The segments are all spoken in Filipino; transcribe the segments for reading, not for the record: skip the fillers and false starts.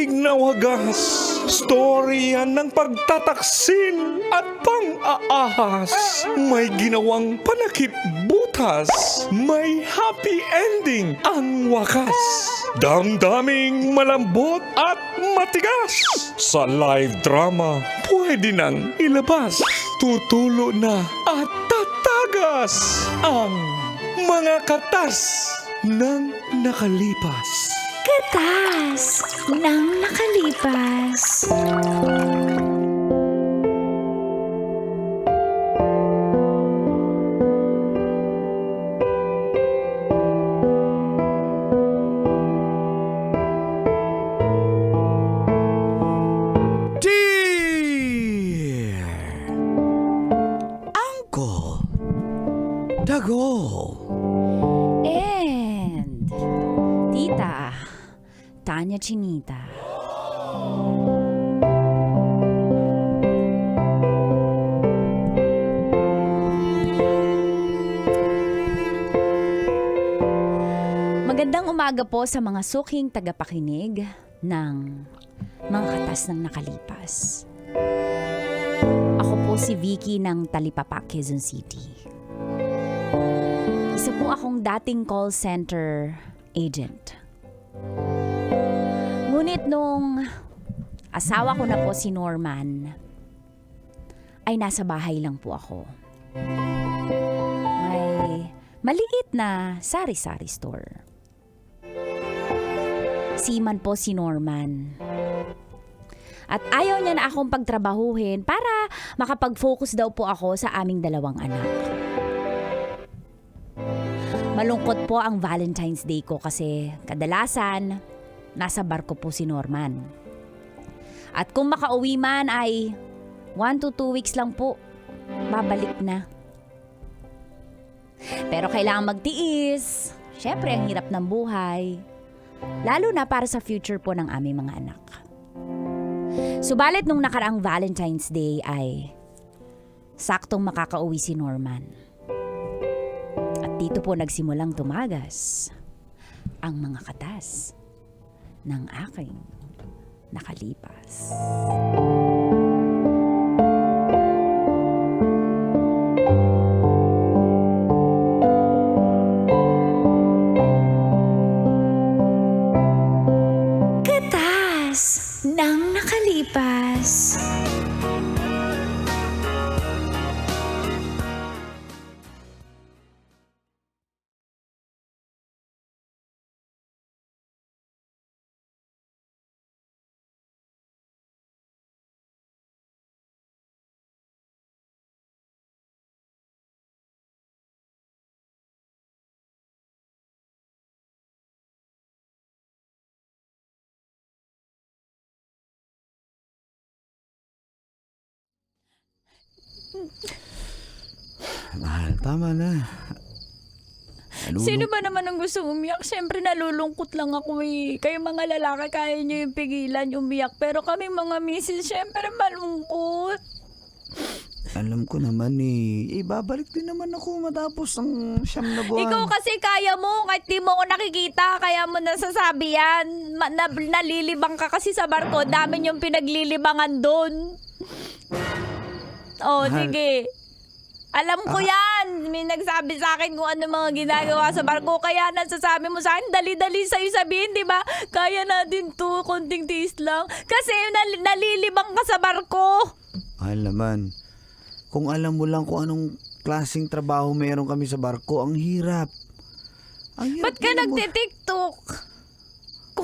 Tinig na wagas, storya ng pagtataksil at pang-aahas. May ginawang panakip butas, may happy ending ang wakas. Damdaming malambot at matigas. Sa live drama, pwede nang ilabas. Tutulo na at tatagas ang mga katas ng nakalipas. Katas ng nakalipas. Dear Uncle Dago. And Tita Tanya Chinita. Magandang umaga po sa mga suking tagapakinig ng mga katas ng nakalipas. Ako po si Vicky ng Talipapa, Quezon City. Isa po akong dating call center agent. Ngunit nung asawa ko na po si Norman, ay nasa bahay lang po ako. May maliit na sari-sari store. Seaman po si Norman. At ayaw niya na akong pagtrabahuhin para makapag-focus daw po ako sa aming dalawang anak. Malungkot po ang Valentine's Day ko kasi kadalasan nasa barko po si Norman. At kung makauwi man ay 1 to 2 weeks lang po, babalik na. Pero kailangan magtiis. Siyempre, ang hirap ng buhay. Lalo na para sa future po ng aming mga anak. Subalit nung nakaraang Valentine's Day ay saktong makakauwi si Norman. At dito po nagsimulang tumagas ang mga katas ng aking nakalipas. Katas ng nakalipas. Mahal, tama na. Sino ba naman ang gusto umiyak? Siyempre nalulungkot lang ako eh. Kayo mga lalaki, kaya nyo yung pigilan, umiyak. Pero kami mga misis, siyempre malungkot. Alam ko naman eh. Babalik din naman ako matapos ang 9 na buwan. Ikaw kasi kaya mo, kahit di mo ako nakikita, kaya mo nasasabi yan. Nalilibang ka kasi sa barko, dami yung pinaglilibangan doon. Oh, Mahal. sige. Alam ko yan. May nagsabi sa akin kung ano mga ginagawa sa barko. Kaya nasasabi mo sa akin, dali-dali sa'yo sabihin, di ba? Kaya natin to, konting tiis lang. Kasi nalilibang ka sa barko. Mahal naman. Kung alam mo lang kung anong klaseng trabaho meron kami sa barko, ang hirap. Ang hirap. Ba't ka nagtitiktok?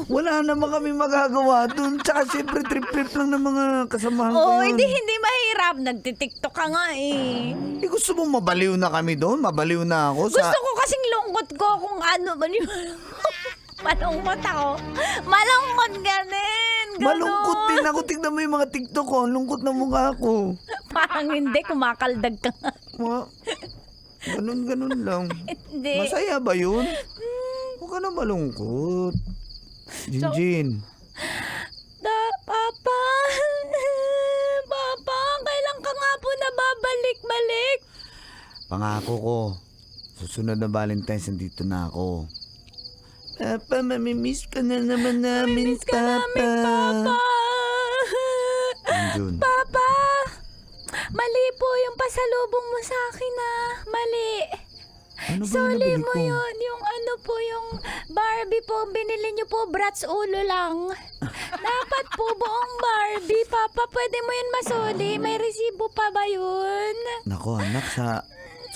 Wala naman kami magagawa dun. Tsaka siyempre trip-trip lang ng mga kasamahan ko Oo, yun. hindi mahirap. Nagtitiktok ka nga eh. Gusto mo mabaliw na kami doon? Mabaliw na ako sa... Gusto ko kasing lungkot ko kung ano ba niyo. Malungkot ako. Malungkot ganin. Ganon. Malungkot din ako. Tignan mo yung mga TikTok ko. Ang lungkot na mukha ko. Parang hindi, kumakaldag ka nga. Ganun lang. Hindi. Masaya ba yun? Huwag ka na malungkot. Jinjin. Papa. Papa, kailan ka nga po Papa, mamimiss ka na naman namin, Miss ka namin, Papa. Jun. Papa! Mali po yung pasalubong mo sa akin, Mali. Ano ba yung Soli nabili mo ko? yun. Yung ano po, yung Barbie po, binili niyo po, brats ulo lang. Dapat po buong Barbie. Papa, pwede mo yun masoli. May resibo pa ba yun? Nako anak, sa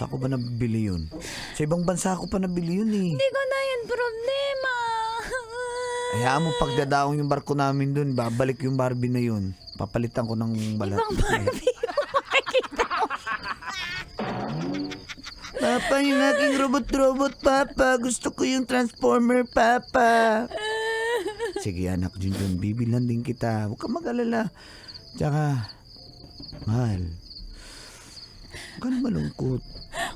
ko ba nabili yun? Sa ibang bansa ko pa nabili yun eh. Hindi ko na yun problema. Hayaan mo pagdadaong yung barko namin dun, babalik yung Barbie na yun. Papalitan ko ng balat. Ibang Barbie yung makikita mo. Papa, yung aking robot-robot, Papa. Gusto ko yung Transformer, Papa. Sige anak, Junjun, bibilhan din kita. Huwag ka mag-alala. Tsaka, mahal. Huwag ka na malungkot.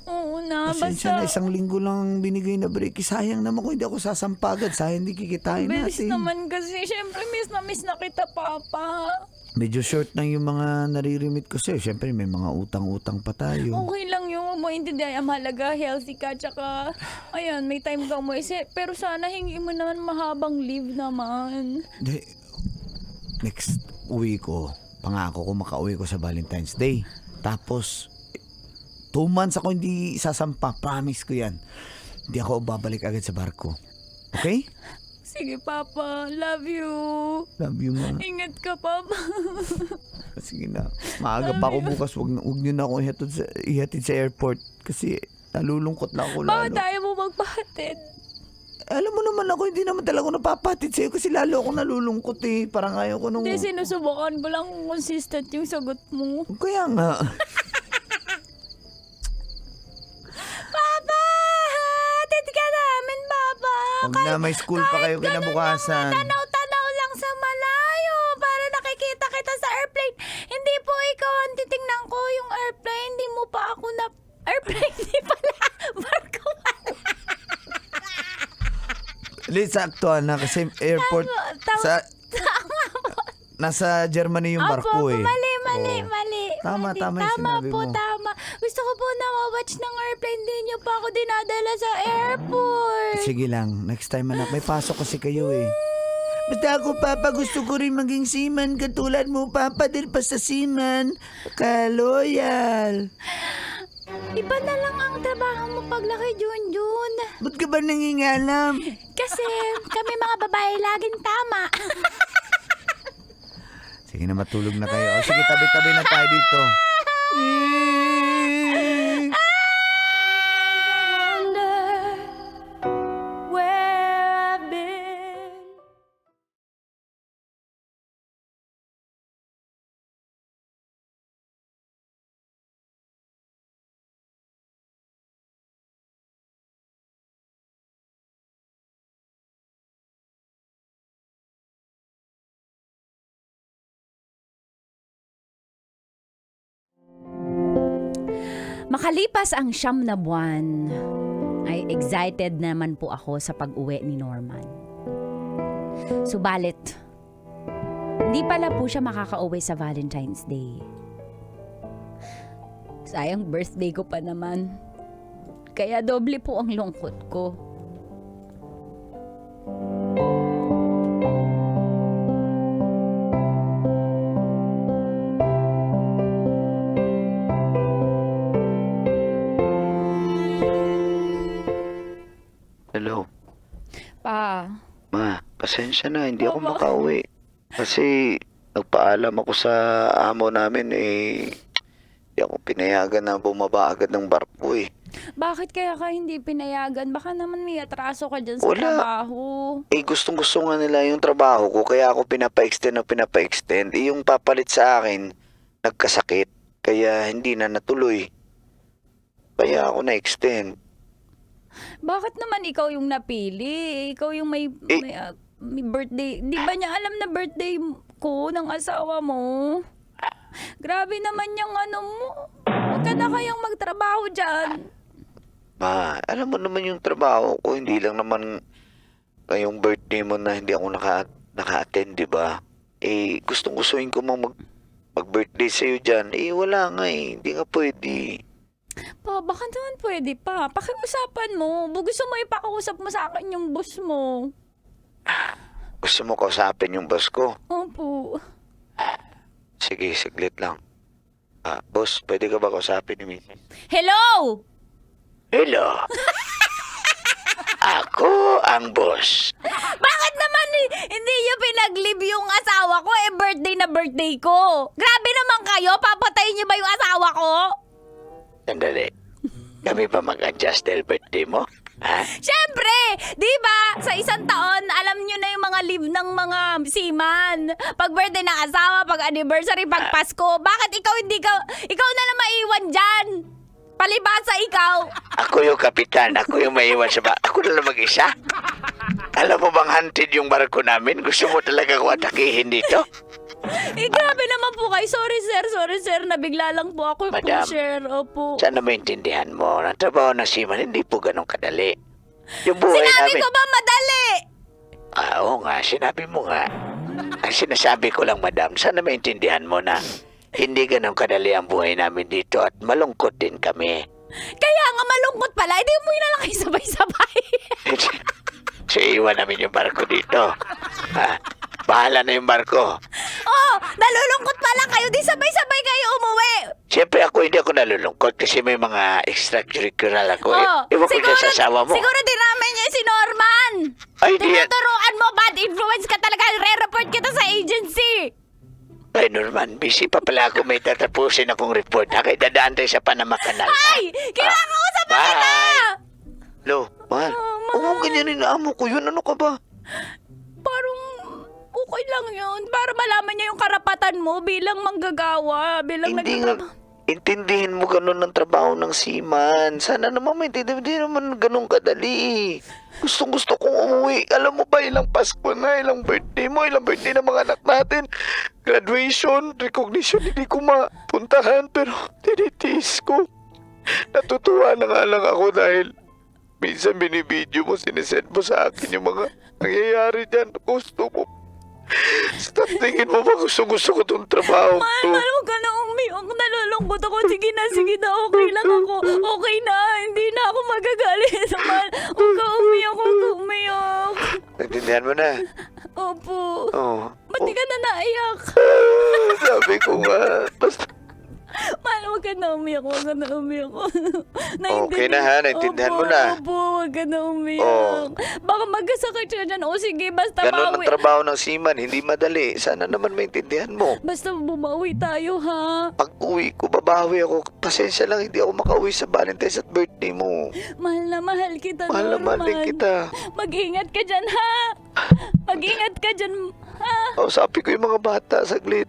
Oo na, Pasensya na, basta. isang linggo lang binigay na break. Sayang naman kung hindi ako sasampagad. Sayang hindi kikitain Bilis natin. naman kasi. Siyempre, miss na kita, Papa. Medyo short lang yung mga naririmit ko sa'yo. Siyempre, may mga utang-utang pa tayo. Okay lang yung mo intindihan. Mahalaga, healthy ka. Tsaka, ayan, may time ka mo. Pero sana hingi mo naman mahabang leave naman. Di, next uwi ko, pangako ko makauwi ko sa Valentine's Day. Tapos, 2 months ako hindi sasampa. Promise ko yan. Hindi ako babalik agad sa barko. Okay? Sige, Papa. Love you. Love you, ma. Ingat ka, Papa. Sige na. Maaga pa ako bukas. Huwag niyo na ako ihatid sa airport. Kasi nalulungkot lang ako Bakit lalo. tayo mo magpahatid? Alam mo naman ako, hindi naman talaga ako napapatid sa'yo kasi lalo ako nalulungkot eh. Parang ayaw ko nung... Hindi, sinusubukan ko lang kung consistent yung sagot mo. Kaya nga. Papa! Hatid ka namin, Papa! Huwag na, may school pa kayo kinabukasan. Tanaw-tanaw lang sa malayo para nakikita kita sa airplane. Hindi po ikaw ang titingnan ko yung airplane. Hindi mo pa ako na... Airplane, di pala. Barko pala. Sakto na kasi airport Tama- sa nasa Germany yung barko Opo, eh. mali. Tama, Mali. tama yung sinabi mo. Tama. Gusto ko po na watch ng airplane. Hindi niyo pa ako dinadala sa airport. Sige lang, next time anak, may pasok kasi kayo eh. Basta ako, Papa, gusto ko rin maging seaman katulad mo, Papa, dahil pa sa seaman, ka-loyal. Iba na lang ang trabaho mo paglaki, Junjun. Ba't ka ba nangingalam? Kasi kami mga babae laging tama. Sige na, matulog na kayo. O, sige, tabi-tabi na tayo dito. Where I've been. Makalipas ang 9 na buwan, ay excited naman po ako sa pag-uwi ni Norman. Subalit, hindi pala po siya makakauwi sa Valentine's Day. Sayang birthday ko pa naman. Kaya doble po ang lungkot ko. Hello. Pa, Ma, pasensya na, hindi ako makauwi. Kasi nagpaalam ako sa amo namin hindi ako pinayagan na bumaba agad ng barko eh. Bakit kaya ka hindi pinayagan? Baka naman may atraso ka dyan sa Wala. trabaho. Gustong-gusto nga nila yung trabaho ko kaya ako pinapa-extend. Yung papalit sa akin, nagkasakit. Kaya hindi na natuloy. Kaya ako na-extend. Bakit naman ikaw yung napili? Ikaw yung may birthday. Di ba niya alam na birthday ko ng asawa mo? Grabe naman yung ano mo. Huwag ka na kayang magtrabaho dyan. Ma, alam mo naman yung trabaho ko, hindi lang naman yung birthday mo na hindi ako naka-attend, di ba? Gustong-gustuin ko mag-birthday sa'yo dyan. Wala nga eh, hindi nga pwede. Pa, baka naman pwede pa. Pakiusapan mo. Gusto mo ipakausap mo sa akin yung boss mo. Gusto mo kausapin yung boss ko? Opo. Sige, saglit lang. Boss, pwede ka ba kausapin ni Mrs.? Hello! Hello. Ako ang boss. Bakit naman hindi niyo pinag-leave yung asawa ko? Birthday na birthday ko. Grabe naman kayo. Papatayin niyo ba yung asawa ko? Sandali. Kami ba mag-adjust dahil birthday mo? Ha? Siyempre! Di ba? Sa isang taon, alam niyo na yung mga leave ng mga seaman. Pag birthday ng asawa, pag anniversary, pag Pasko. Bakit ikaw ikaw na lang maiwan dyan? Palibasa ikaw. Ako yung kapitan. Ako yung maiwan sa Ako na lang mag-isa? Alam mo bang hunted yung barko namin? Gusto mo talaga ko atakihin dito? Grabe naman po kayo. Sorry sir. Nabigla lang po ako Madam, po, sir. Opo. Sana maintindihan mo na trabaho ng seaman hindi po ganun kadali. Yung buhay Sinabi namin... ko ba madali? Oo nga, sinabi mo nga. Ang sinasabi ko lang, madam, sana maintindihan mo na hindi ganun kadali ang buhay namin dito at malungkot din kami. Kaya nga malungkot pala. Hindi umuwi na lang kayo sabay-sabay. So, iwan namin yung barko dito. Bahala na yung barko. Oh, nalulungkot pala kayo. Di sabay-sabay kayo umuwi. Siyempre hindi ako nalulungkot kasi may mga extracurricular ako. Oh, Iwan ko dyan sa asawa mo. Siguro dinamay niya si Norman. Ay, di yan. Tinuturuan mo, bad influence ka talaga. Re-report kita sa agency. Ay, Norman, busy pa pala ako. May tatapusin akong report. Kaya dadaan tayo sa Panama Canal. Ay, kailangan ko sa kita. Lo, mahal. Oo, ganyan rin amo ko yun. Ano ka ba? Parang okay lang yun. Para malaman niya yung karapatan mo bilang manggagawa. Bilang Hindi nga. Intindihin mo ganun ng trabaho ng seaman. Sana naman maintindihan. Hindi naman ganun kadali. Gusto kong umuwi. Alam mo ba, ilang Pasko na, ilang birthday mo, ilang birthday ng mga anak natin. Graduation, recognition, hindi ko mapuntahan. Pero tinitiis ko. Natutuwa na nga lang ako dahil minsan binibideo mo, sinesend mo sa akin yung mga nangyayari dyan. Gusto mo. Stop, tingin mo ba gusto ko tong trabaho to? Mahal, huwag ka na umiyak. Nalulungkot ako. Sige na. Okay lang ako. Okay na. Hindi na ako magagalit. Mahal, huwag ka umiyak. Naintindihan mo na? Opo. Oo. Ba't di ka na naiyak? Sabi ko nga. Basta, Mahal, huwag ka na umiyak. Okay na, ha? Naintindihan mo na? Opo, huwag ka na umiyak. Oo. Baka magkasakit siya dyan. O sige, basta ganun ang bawi. trabaho ng seaman. Hindi madali. Sana naman maintindihan mo. Basta bumawi tayo, ha? Pag uwi ko, babawi ako. Pasensya lang, hindi ako makauwi sa Valentine's at birthday mo. Mahal na mahal kita, Mahal na mahal din Norman. kita. Mag-ingat ka dyan, ha? Mag-ingat ka dyan, ha? Kausapin ko yung mga bata saglit.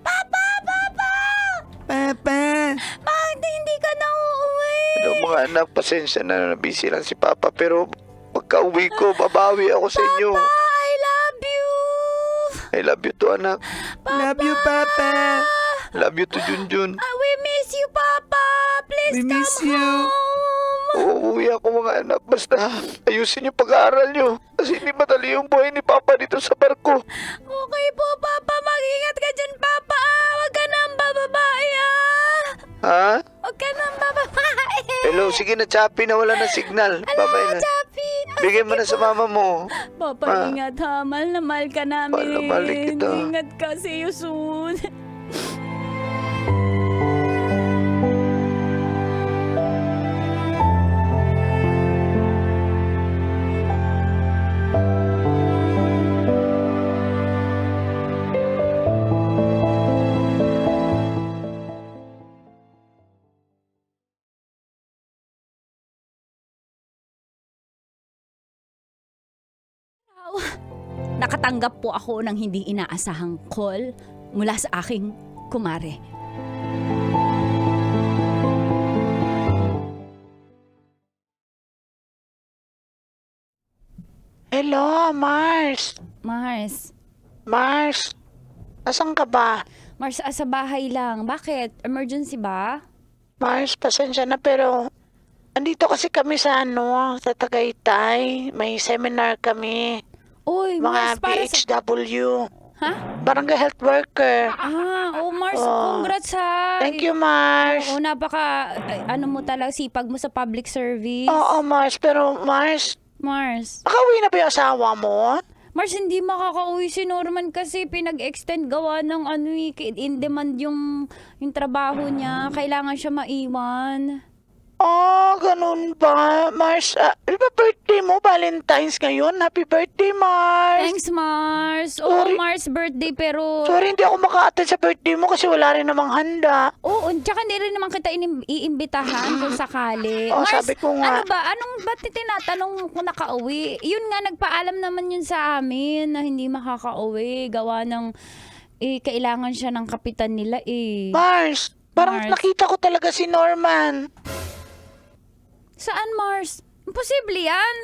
Papa! Bakit hindi ka na uuwi? Ano mga anak, pasensya na, busy lang si Papa. Pero pagka-uwi ko, babawi ako sa inyo. I love you! I love you to, anak. Love you, Papa! Love you to, Junjun. We miss you, Papa! Please We miss come you. home! Uuwi ako mga anak. Basta ayusin yung pag-aaral nyo. Kasi hindi madali yung buhay ni Papa dito sa barko. Okay po, Papa. Mag-ingat ka dyan, Papa. Huwag ka nang bababae, Ha? Huwag ka nang bababae. Hello, sige na, Chappy, na wala na signal. Babay na. Chappy. Bigay mo na sa mama mo. Papa, Ma. ingat ha. Mahal na mahal ka namin. Mahal na mahal din kita. Ingat ka. See you soon. Nakatanggap po ako ng hindi inaasahang call mula sa aking kumare. Hello, Mars. Mars, Mars, asan ka ba? sa bahay lang. Bakit? Emergency ba? Mars, pasensya na pero andito kasi kami sa sa Tagaytay. May seminar kami. Uy, Mars, Mga PHW. Ha? Barangay health worker. Mars, Oh. congrats ha. Thank you, Mars. Oo, ano mo talaga, sipag mo sa public service. Oo, Mars. Pero, Mars, Mars. nakauwi na ba yung asawa mo? Mars, hindi makakauwi si Norman kasi pinag-extend gawa ng in demand yung trabaho niya. Kailangan siya maiwan. Ganun ba? Mars, di ba birthday mo? Valentine's ngayon. Happy birthday, Mars. Thanks, Mars. Sorry. Mars, birthday pero... Sorry, hindi ako maka-attend sa birthday mo kasi wala rin namang handa. Oo, tsaka hindi rin naman kita iimbitahan kung sakali. Oh, Mars, sabi ko nga. ba't tinatanong kung nakauwi? Yun nga, nagpaalam naman yun sa amin na hindi makakauwi. Gawa ng, kailangan siya ng kapitan nila Mars, parang Mars. nakita ko talaga si Norman. Saan, Mars? Imposible yan.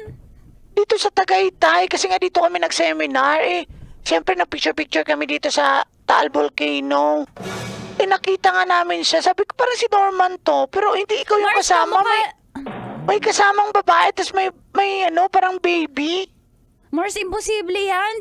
Dito sa Tagaytay, kasi nga dito kami nag-seminar Siyempre, na-picture-picture kami dito sa Taal Volcano. Nakita nga namin siya. Sabi ko, parang si Norman to. Pero hindi ikaw yung Mars, kasama. kamukha- May kasamang babae, tapos may parang baby. Mars, imposible yan.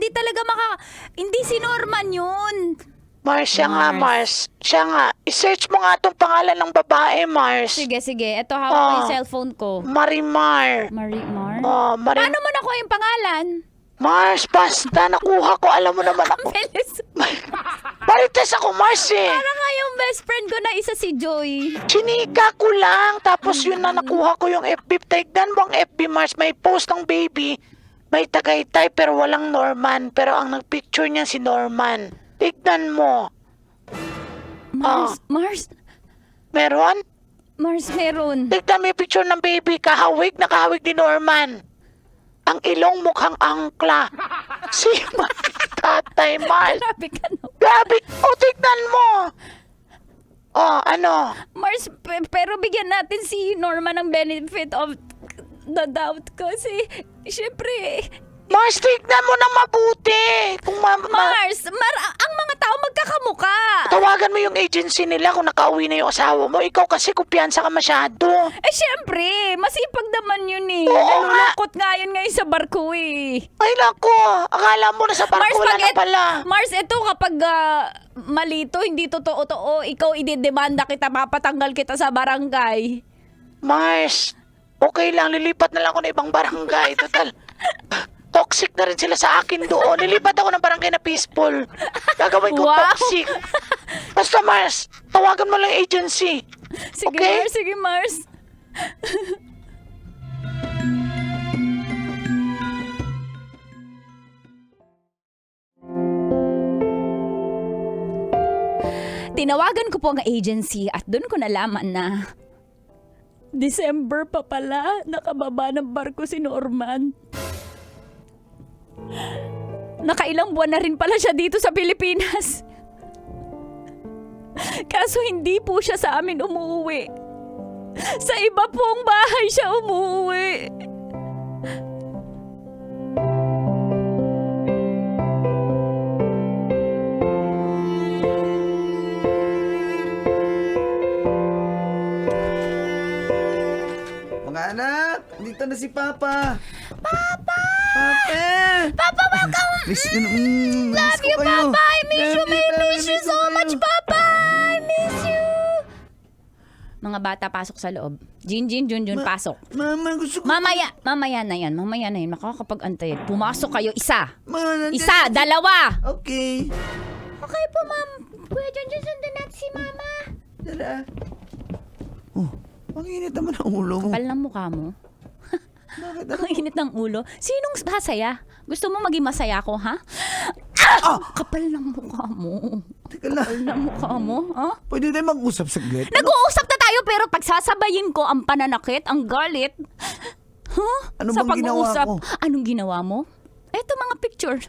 Hindi si Norman yun. Mars, siya nga, Mars. Mars. Siya nga. I-search mo nga tong pangalan ng babae, Mars. Sige. Ito, hawak ko yung cellphone ko. Marimar. Marimar? Marimar. Paano mo nakuha yung pangalan? Mars, basta nakuha ko. Alam mo naman ako. Felis. Marites ako, Mars Parang nga yung best friend ko na isa si Joy. Chinika ko lang. Tapos yun na nakuha ko yung FB. Tignan mo ang FB, Mars. May post ng baby. May Tagaytay pero walang Norman. Pero ang nagpicture niya si Norman. Tignan mo. Mars, Meron? meron. Tignan mo yung picture ng baby. Nakahawig ni Norman. Ang ilong mukhang angkla. Si tatay, Mars. Grabe ka no. Grabe. Tignan mo. Ano? Mars, pero bigyan natin si Norman ng benefit of the doubt kasi, syempre, Mars, tignan mo na mabuti. Kung Mars, ang mga tao magkakamuka. tawagan mo yung agency nila kung nakauwi na yung asawa mo. Ikaw kasi kumpiyansa ka masyado. Syempre, masipag naman yun Oo nga. Nalulungkot nga yun ngayon sa barko Ay nako, akala mo na sa barko wala na pala. Mars, ito kapag malito, hindi totoo, ikaw idedemanda kita, mapatanggal kita sa barangay. Mars, okay lang, lilipat na lang ako ng ibang barangay. Total, toxic na rin sila sa akin doon. Lilipat ako ng barangay na peaceful. Gagawin ko Wow. toxic. Basta Mars, tawagan mo lang yung agency. Sige, Okay. Mars, sige, Mars. Tinawagan ko po ang agency at doon ko nalaman na December pa pala, nakababa ng barko si Norman. Nakailang buwan na rin pala siya dito sa Pilipinas. Kaso hindi po siya sa amin umuwi. Sa iba pong bahay siya umuwi. Mga anak, dito na si Papa. Papa! Papa, welcome! Miss you, Love you, Papa! I miss you! I miss you so much, Papa! I miss you! Mga bata, pasok sa loob. Junjun, pasok. Mama, gusto ko. Mamaya na yan. Makakapag-antay. Pumasok kayo, isa. Mama, nandiyan Isa, dalawa. Okay. Okay po, ma'am. Kuya Junjun, sundan natin si mama. Tara. Oh, ang init naman ang ulo mo. Kapal ng mukha mo. Bakit Ang init ng ulo. Sinong masaya? Gusto mo maging masaya ako, ha? Kapal ng mukha mo. Teka lang. Kapal ng mukha mo, ha? Pwede tayo mag-usap saglit? Nag-uusap na tayo pero pagsasabayin ko ang pananakit, ang galit. Huh? Ano Sa bang ginawa pag-uusap. ko? Anong ginawa mo? Eto mga picture.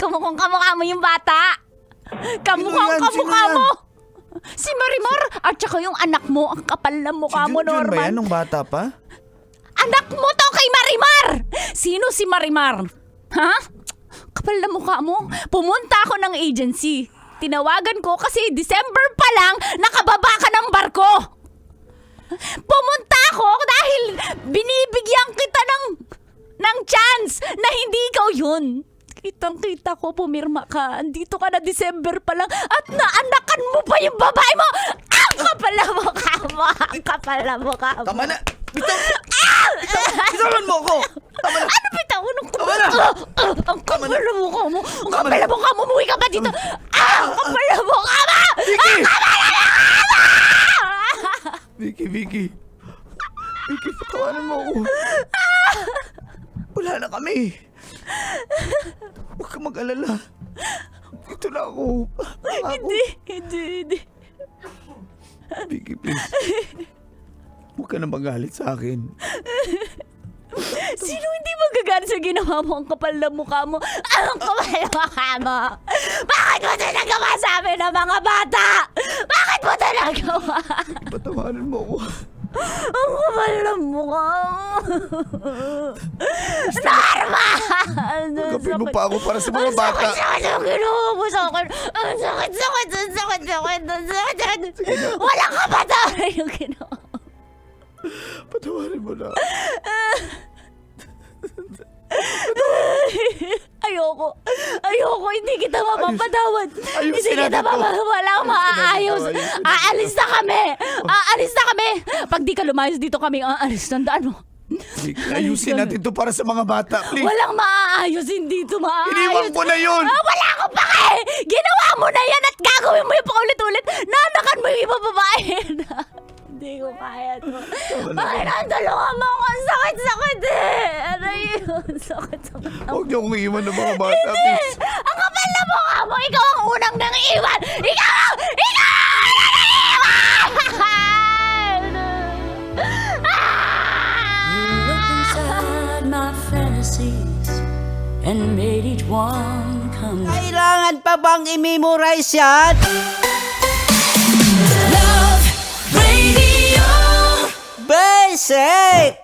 Kamukhang kamukha mo yung bata. Kamukhang Sino kamukha yan? mo. Si Marimar at saka yung anak mo, ang kapal ng mukha mo, Junjun ba Norman. yan nung bata pa? Anak mo to kay Marimar! Sino si Marimar? Ha? Kapal na mukha mo. Pumunta ako ng agency. Tinawagan ko kasi December pa lang nakababa ka ng barko. Pumunta ako dahil binibigyan kita ng chance na hindi ikaw yun. Kitang-kita ko, pumirma ka. Andito ka na December pa lang at naanakan mo pa yung babae mo! Ang kapal na mukha mo! Ang kapal na mukha mo! Tama na! Bitawan mo ako! Tama na! Ano bitawan ko? Tama na! Ang kapal na mukha mo! Ang kapal na mukha mo! Umuwi ka ba dito? Ang kapal na mukha mo! Vicky! Ang kapal na mukha mo! Vicky, Vicky, patawanan mo ako. Wala na kami. Huwag ka mag-alala. Dito na ako. Hindi. Vicky, please. Huwag ka na magalit sa akin. Sino hindi magagalit sa ginawa mo? Ang kapal na mukha mo. Ang kapal na mukha mo. Bakit mo ito nagawa sa amin ng mga bata? Bakit mo ito nagawa? Patawanan mo ako. Ang kapal na mukha mo. Normal! Magkapin mo pa ako para sa mga bata. Ang sakit ang ginawa mo sa akin. Ang sakit. Walang kapatawaran yung ginawa mo. Patawanan mo na. Ayoko, hindi kita mapapatawad. ayusin Hindi kita natin to. walang maaayos. Ayusin natin to. Aalis na kami. Pag di ka lumayos dito kami, aalis. Tandaan mo. Vicky, ayusin natin to para sa mga bata, please. Walang maaayos, hindi ito maaayos. Iniwan ko na yun. Wala akong pake! Ginawa mo na yan at gagawin mo yung paulit-ulit. Nanakan mo yung ibang babae. Hindi ko kaya to. Bakit tulungan mo ako? Ang sakit-sakit eh. Ano yun? Sakit-sakit. Huwag niyo akong iwan ng mga bata, please. Ang kapal na mukha mo! Ikaw ang unang nang iwan! Ikaw ang nang iwan! Looked inside my fantasies and made each one come true. Kailangan pa bang i-memorize yan? Love Radio. Basic!